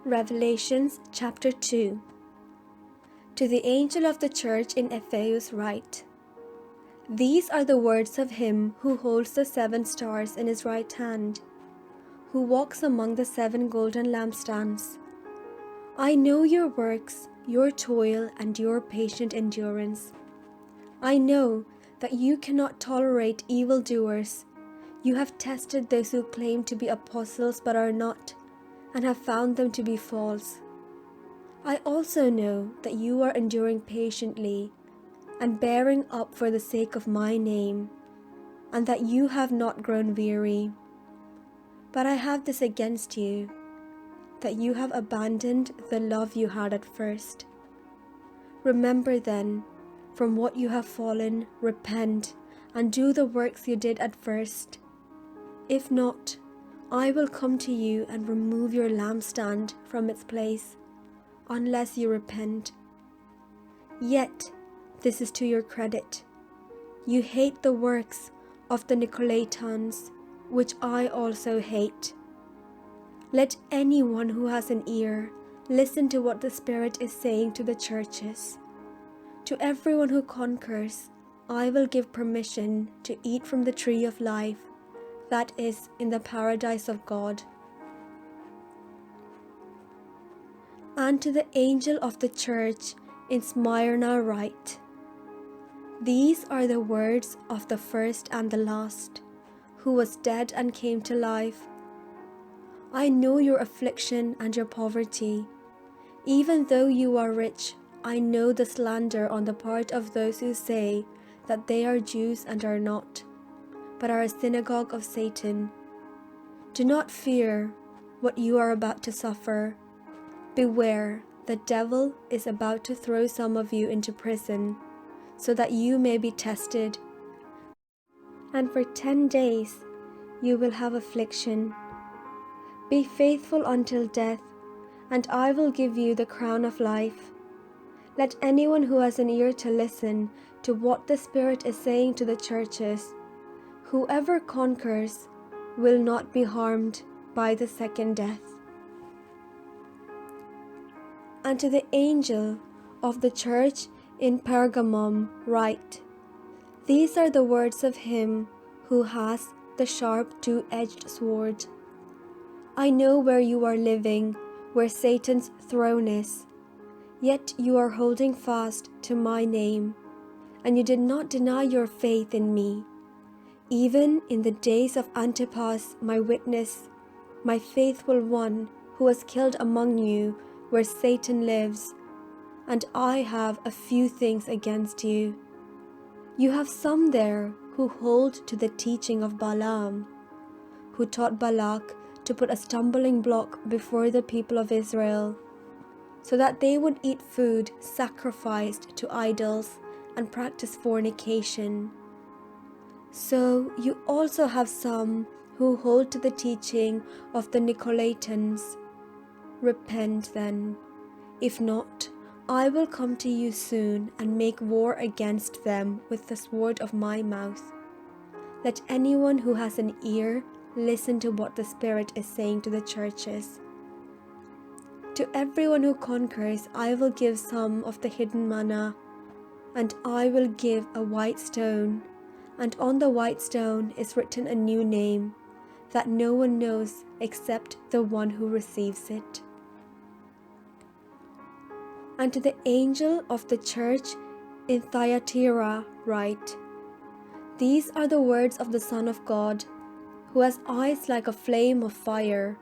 Revelations chapter 2. To the angel of the church in Ephesus write, These are the words of him who holds the 7 stars in his right hand, who walks among the 7 golden lampstands. I know your works, your toil, and your patient endurance. I know that you cannot tolerate evildoers. You have tested those who claim to be apostles but are not, and have found them to be false. I also know that you are enduring patiently and bearing up for the sake of my name, and that you have not grown weary. But I have this against you, that you have abandoned the love you had at first. Remember then, from what you have fallen, repent, and do the works you did at first. If not, I will come to you and remove your lampstand from its place, unless you repent. Yet, this is to your credit. You hate the works of the Nicolaitans, which I also hate. Let anyone who has an ear listen to what the Spirit is saying to the churches. To everyone who conquers, I will give permission to eat from the tree of life, that is, in the paradise of God. And to the angel of the church in Smyrna write, These are the words of the first and the last, who was dead and came to life. I know your affliction and your poverty. Even though you are rich, I know the slander on the part of those who say that they are Jews and are not, but are a synagogue of Satan. Do not fear what you are about to suffer. Beware, the devil is about to throw some of you into prison, so that you may be tested. And for 10 days you will have affliction. Be faithful until death, and I will give you the crown of life. Let anyone who has an ear to listen to what the Spirit is saying to the churches. Whoever conquers will not be harmed by the second death. And to the angel of the church in Pergamum write, These are the words of him who has the sharp 2-edged sword. I know where you are living, where Satan's throne is. Yet you are holding fast to my name, and you did not deny your faith in me. Even in the days of Antipas, my witness, my faithful one, who was killed among you, where Satan lives, and I have a few things against you. You have some there who hold to the teaching of Balaam, who taught Balak to put a stumbling block before the people of Israel, so that they would eat food sacrificed to idols and practice fornication. So you also have some who hold to the teaching of the Nicolaitans. Repent then. If not, I will come to you soon and make war against them with the sword of my mouth. Let anyone who has an ear listen to what the Spirit is saying to the churches. To everyone who conquers, I will give some of the hidden manna, and I will give a white stone, and on the white stone is written a new name that no one knows except the one who receives it. And to the angel of the church in Thyatira write, These are the words of the Son of God, who has eyes like a flame of fire,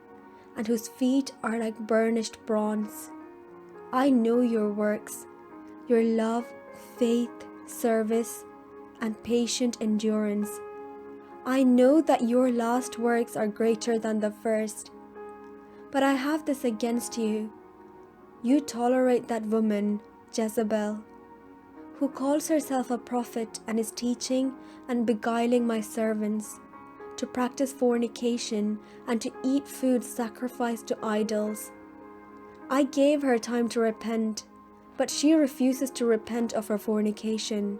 and whose feet are like burnished bronze. I know your works, your love, faith, service, and patient endurance. I know that your last works are greater than the first. But I have this against you. You tolerate that woman, Jezebel, who calls herself a prophet and is teaching and beguiling my servants to practice fornication and to eat food sacrificed to idols. I gave her time to repent, but she refuses to repent of her fornication.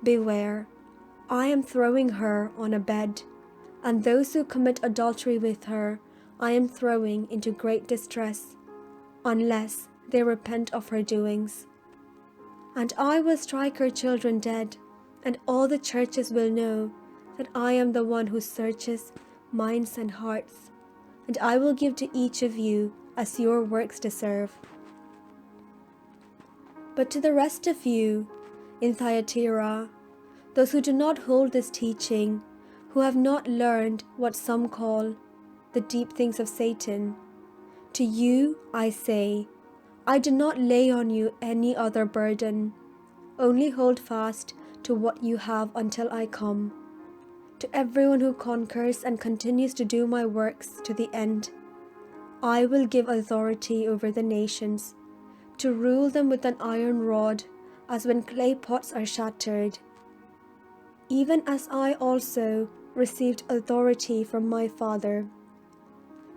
Beware, I am throwing her on a bed, and those who commit adultery with her I am throwing into great distress, unless they repent of her doings. And I will strike her children dead, and all the churches will know that I am the one who searches minds and hearts, and I will give to each of you as your works deserve. But to the rest of you in Thyatira, those who do not hold this teaching, who have not learned what some call the deep things of Satan, to you I say, I do not lay on you any other burden. Only hold fast to what you have until I come. To everyone who conquers and continues to do my works to the end, I will give authority over the nations, to rule them with an iron rod, as when clay pots are shattered. Even as I also received authority from my Father.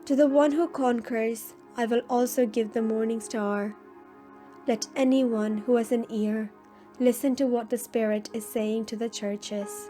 To the one who conquers, I will also give the morning star. Let anyone who has an ear listen to what the Spirit is saying to the churches.